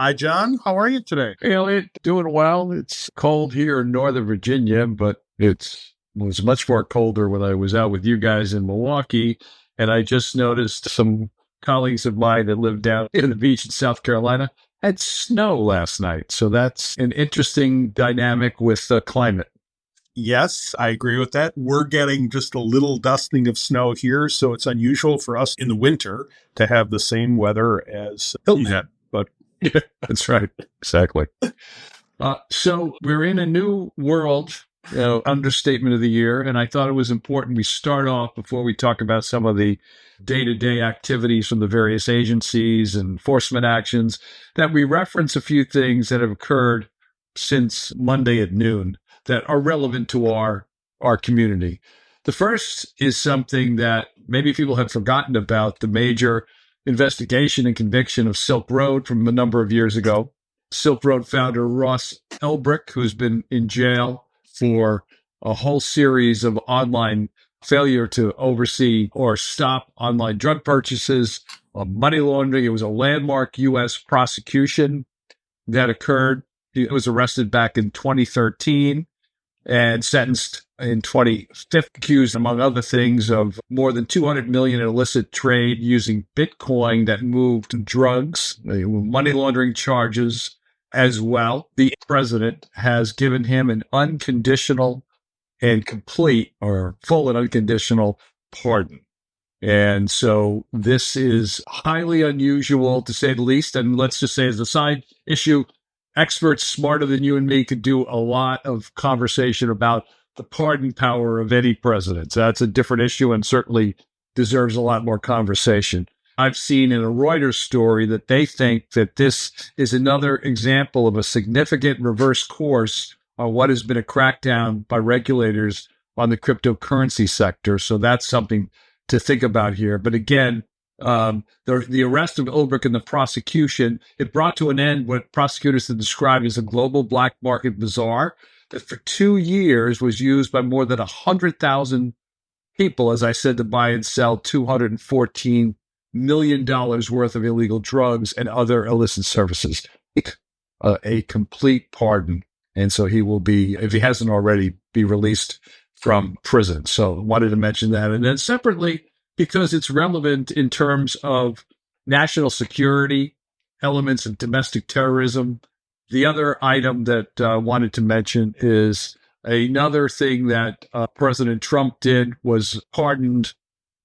Hi, John. How are you today? Hey, Elliot, doing well. It's cold here in Northern Virginia, but it was much more colder when I was out with you guys in Milwaukee. And I just noticed some colleagues of mine that live down in the beach in South Carolina had snow last night. So that's an interesting dynamic with climate. Yes, I agree with that. We're getting just a little dusting of snow here, so it's unusual for us in the winter to have the same weather as Hilton had. But Yeah, that's right. Exactly. So we're in a new world, understatement of the year. And I thought it was important we start off before we talk about some of the day-to-day activities from the various agencies and enforcement actions that we reference a few things that have occurred since Monday at noon that are relevant to our community. The first is something that maybe people have forgotten about, the major investigation and conviction of Silk Road from a number of years ago. Silk Road founder Ross Ulbricht, who's been in jail for a whole series of online failure to oversee or stop online drug purchases, money laundering. It was a landmark U.S. prosecution that occurred. He was arrested back in 2013 and sentenced in 2015, accused, among other things, of more than 200 million in illicit trade using Bitcoin that moved drugs, money laundering charges as well. The president has given him an unconditional and complete or full and unconditional pardon. And so this is highly unusual, to say the least. And let's just say, as a side issue, experts smarter than you and me could do a lot of conversation about the pardon power of any president. So that's a different issue and certainly deserves a lot more conversation. I've seen in a Reuters story that they think that this is another example of a significant reverse course on what has been a crackdown by regulators on the cryptocurrency sector. So that's something to think about here. But again, the arrest of Ulbricht and the prosecution, it brought to an end what prosecutors have described as a global black market bazaar that for 2 years was used by more than 100,000 people, as I said, to buy and sell $214 million worth of illegal drugs and other illicit services. A complete pardon. And so he will be, if he hasn't already, be released from prison. So wanted to mention that. And then separately, because it's relevant in terms of national security, elements of domestic terrorism, the other item that I wanted to mention is another thing that President Trump did was pardoned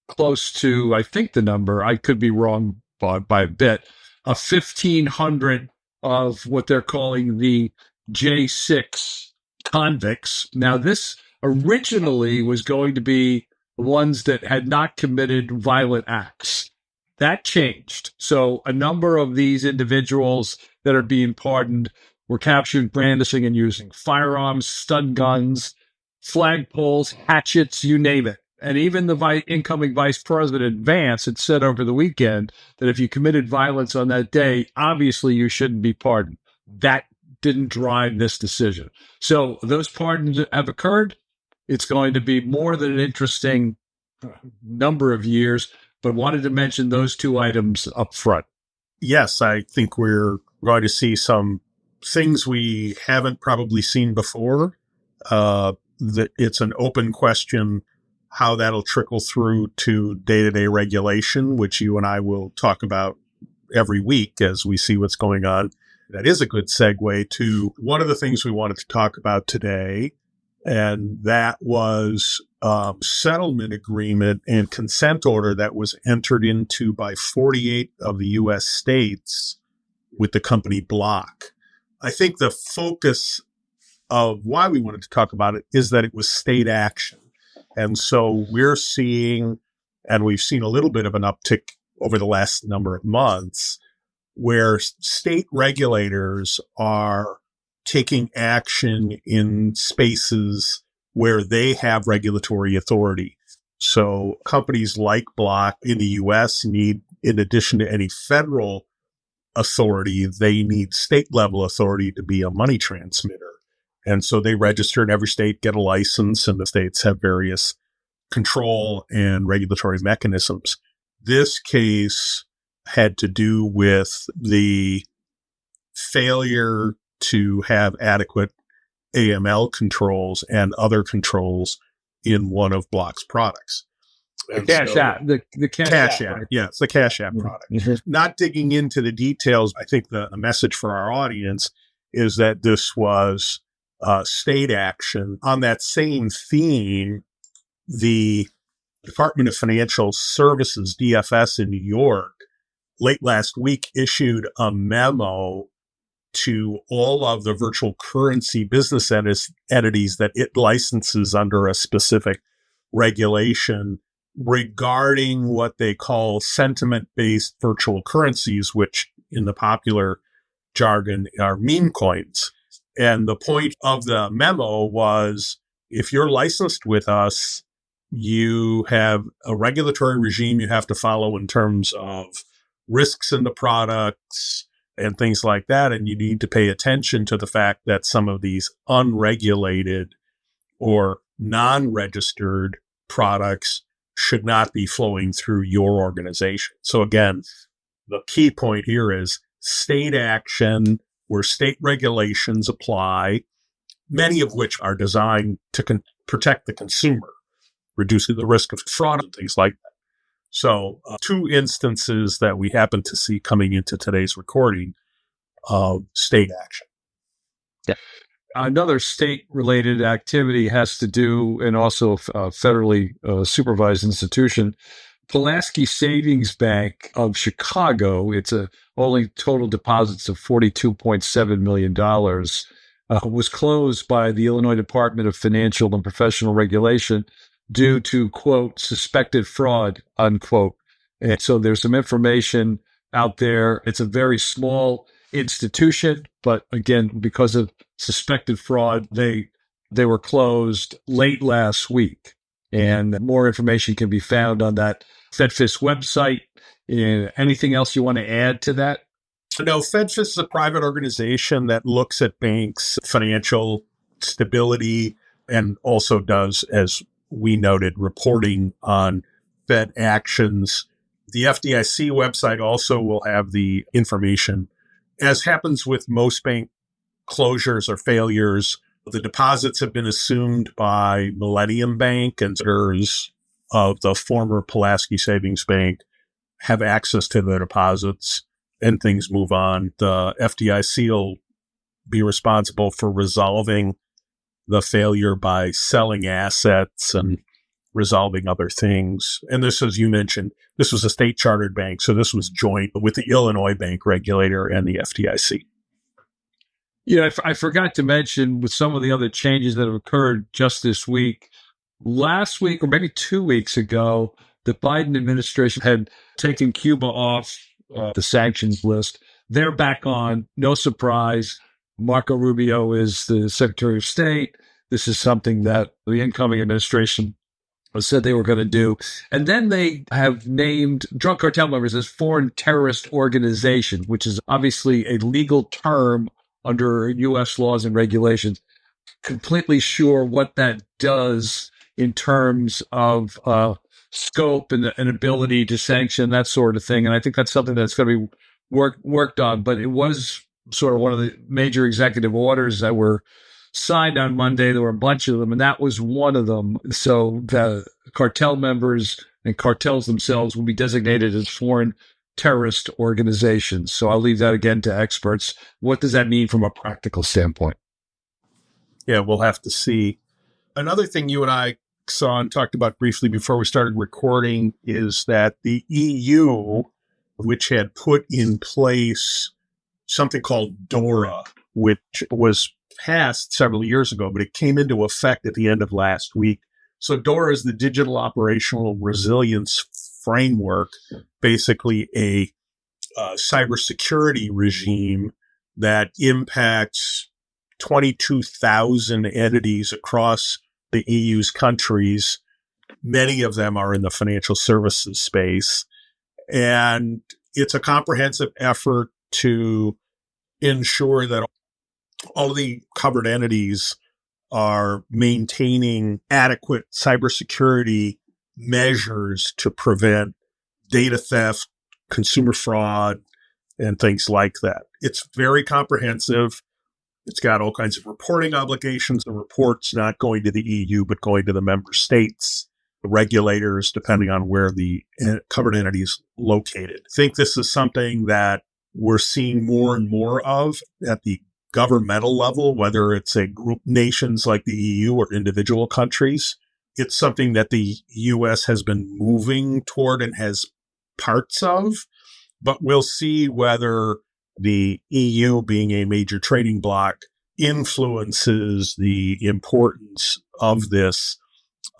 close to, I think the number, I could be wrong by a bit, 1,500 of what they're calling the J6 convicts. Now, this originally was going to be ones that had not committed violent acts. That changed. So a number of these individuals that are being pardoned were captured brandishing and using firearms, stun guns, flagpoles, hatchets, you name it. And even the incoming Vice President Vance had said over the weekend that if you committed violence on that day, obviously you shouldn't be pardoned. That didn't drive this decision. So those pardons have occurred. It's going to be more than an interesting number of years, but wanted to mention those two items up front. yes, I think we're going to see some things we haven't probably seen before. That it's an open question how that'll trickle through to day-to-day regulation, which you and I will talk about every week as we see what's going on. That is a good segue to one of the things we wanted to talk about today, and that was settlement agreement and consent order that was entered into by 48 of the U.S. states with the company Block. I think the focus of why we wanted to talk about it is that it was state action. And so we're seeing, and we've seen a little bit of an uptick over the last number of months, where state regulators are taking action in spaces where they have regulatory authority. So companies like Block in the U.S. need, in addition to any federal authority, they need state level authority to be a money transmitter. And so they register in every state, get a license, and the states have various control and regulatory mechanisms. This case had to do with the failure to have adequate AML controls and other controls in one of Block's products. The Cash App. The Cash App. Yeah, it's the Cash App product. Not digging into the details, I think the message for our audience is that this was state action. On that same theme, the Department of Financial Services, DFS in New York, late last week issued a memo to all of the virtual currency business entities that it licenses under a specific regulation regarding what they call sentiment-based virtual currencies, which in the popular jargon are meme coins. And the point of the memo was, if you're licensed with us, you have a regulatory regime you have to follow in terms of risks in the products and things like that. And you need to pay attention to the fact that some of these unregulated or non-registered products should not be flowing through your organization. So again, the key point here is state action where state regulations apply, many of which are designed to protect the consumer, reducing the risk of fraud and things like that. So two instances that we happen to see coming into today's recording of state action. Yeah. Another state-related activity has to do, and also a federally supervised institution, Pulaski Savings Bank of Chicago. It's only total deposits of $42.7 million. Was closed by the Illinois Department of Financial and Professional Regulation due to, quote, suspected fraud, unquote. And so there's some information out there. It's a very small institution, but again, because of suspected fraud, they were closed late last week. And more information can be found on that FedFis website. Anything else you want to add to that? No, FedFis is a private organization that looks at banks' financial stability and also does, as we noted, reporting on Fed actions. The FDIC website also will have the information. As happens with most bank closures or failures, the deposits have been assumed by Millennium Bank, and others of the former Pulaski Savings Bank have access to the deposits, and things move on. The FDIC will be responsible for resolving the failure by selling assets and resolving other things. And this, as you mentioned, this was a state chartered bank, so this was joint with the Illinois bank regulator and the FDIC. Yeah, I forgot to mention with some of the other changes that have occurred just this week. Last week, or maybe 2 weeks ago, the Biden administration had taken Cuba off the sanctions list. They're back on. No surprise. Marco Rubio is the Secretary of State. This is something that the incoming administration said they were going to do. And then they have named drug cartel members as foreign terrorist organizations, which is obviously a legal term under U.S. laws and regulations. Completely sure what that does in terms of scope and ability to sanction, that sort of thing. And I think that's something that's going to be worked on. But it was sort of one of the major executive orders that were signed on Monday. There were a bunch of them, and that was one of them. So the cartel members and cartels themselves will be designated as foreign terrorist organizations. So I'll leave that again to experts. What does that mean from a practical standpoint? Yeah, we'll have to see. Another thing you and I saw and talked about briefly before we started recording is that the EU, which had put in place something called DORA, which was passed several years ago, but it came into effect at the end of last week. So DORA is the Digital Operational Resilience Framework, basically a cybersecurity regime that impacts 22,000 entities across the EU's countries. Many of them are in the financial services space. And it's a comprehensive effort to ensure that all the covered entities are maintaining adequate cybersecurity measures to prevent data theft, consumer fraud, and things like that. It's very comprehensive. It's got all kinds of reporting obligations. The report's not going to the EU, but going to the member states, the regulators, depending on where the covered entity is located. I think this is something that we're seeing more and more of at the governmental level, whether it's a group nations like the EU or individual countries. It's something that the US has been moving toward and has parts of, but we'll see whether the EU, being a major trading bloc, influences the importance of this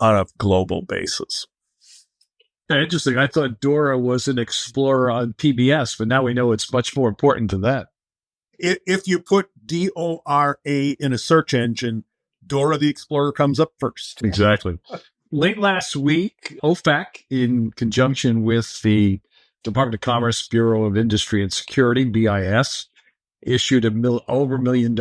on a global basis. Interesting. I thought Dora was an explorer on PBS, but now we know it's much more important than that. If you put DORA in a search engine, Dora the Explorer comes up first. Exactly. Late last week, OFAC, in conjunction with the Department of Commerce, Bureau of Industry and Security, BIS, issued over $1 million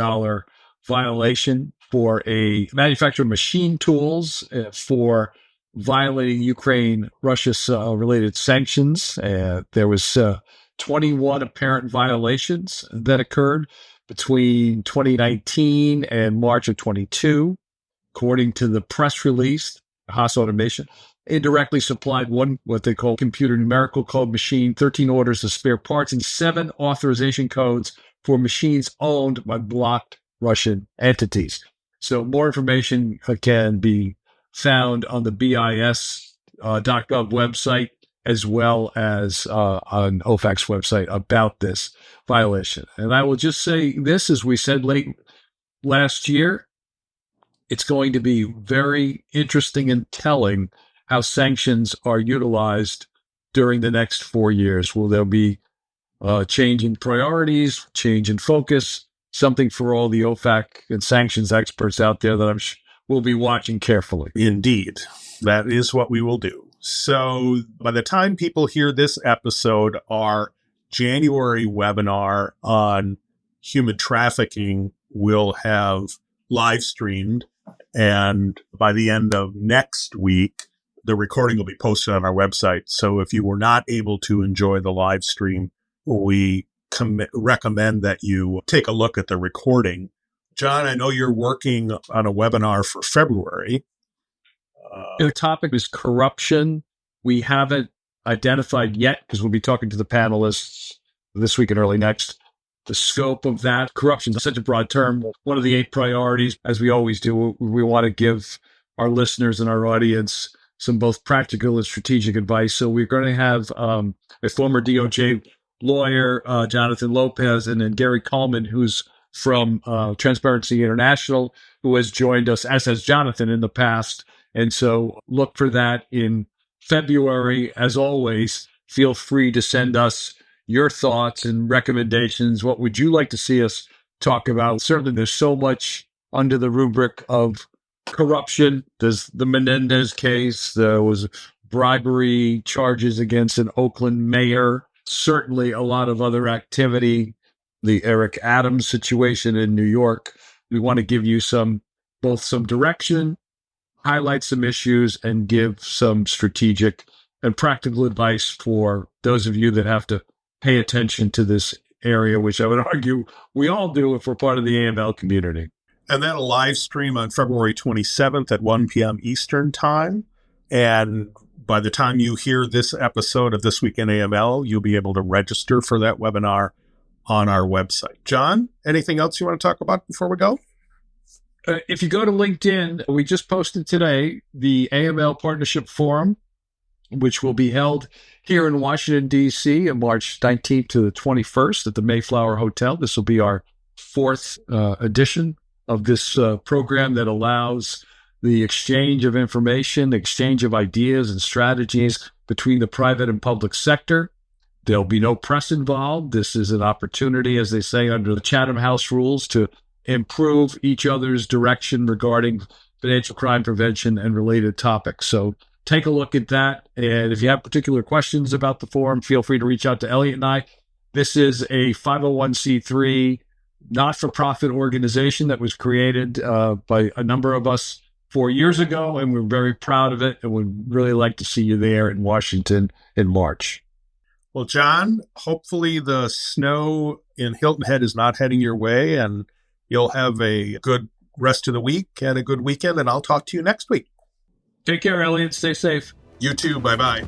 violation for a manufacturer of machine tools for violating Ukraine-Russia-related sanctions. There was 21 apparent violations that occurred between 2019 and March of 22. According to the press release, Haas Automation indirectly supplied what they call computer numerical code machine, 13 orders of spare parts, and 7 authorization codes for machines owned by blocked Russian entities. So more information can be found on the BIS.gov website, as well as on OFAC's website about this violation. And I will just say this, as we said late last year, it's going to be very interesting and telling how sanctions are utilized during the next 4 years. Will there be change in priorities, change in focus, something for all the OFAC and sanctions experts out there that I'm sure will be watching carefully. Indeed. That is what we will do. So by the time people hear this episode, our January webinar on human trafficking will have live streamed. And by the end of next week, the recording will be posted on our website. So if you were not able to enjoy the live stream, we recommend that you take a look at the recording. John, I know you're working on a webinar for February. The topic is corruption. We haven't identified yet, because we'll be talking to the panelists this week and early next, the scope of that. Corruption is such a broad term. One of the 8 priorities, as we always do, we want to give our listeners and our audience some both practical and strategic advice. So we're going to have a former DOJ lawyer, Jonathan Lopez, and then Gary Coleman, who's from Transparency International, who has joined us, as has Jonathan in the past. And so look for that in February. As always, feel free to send us your thoughts and recommendations. What would you like to see us talk about? Certainly, there's so much under the rubric of corruption. There's the Menendez case. There was bribery charges against an Oakland mayor. Certainly a lot of other activity. The Eric Adams situation in New York. We want to give you both some direction, highlight some issues, and give some strategic and practical advice for those of you that have to pay attention to this area, which I would argue we all do if we're part of the AML community. And that'll live stream on February 27th at 1 p.m. Eastern Time. And by the time you hear this episode of This Week in AML, you'll be able to register for that webinar on our website. John, anything else you want to talk about before we go? If you go to LinkedIn, we just posted today the AML Partnership Forum, which will be held here in Washington, D.C. on March 19th to the 21st at the Mayflower Hotel. This will be our 4th edition of this program that allows the exchange of information, exchange of ideas and strategies between the private and public sector. There'll be no press involved. This is an opportunity, as they say, under the Chatham House rules, to improve each other's direction regarding financial crime prevention and related topics. So take a look at that. And if you have particular questions about the forum, feel free to reach out to Elliot and I. This is a 501c3 not-for-profit organization that was created by a number of us 4 years ago, and we're very proud of it, and we'd really like to see you there in Washington in March. Well, John, hopefully the snow in Hilton Head is not heading your way, and you'll have a good rest of the week and a good weekend, and I'll talk to you next week. Take care, Elliot. Stay safe. You too. Bye-bye.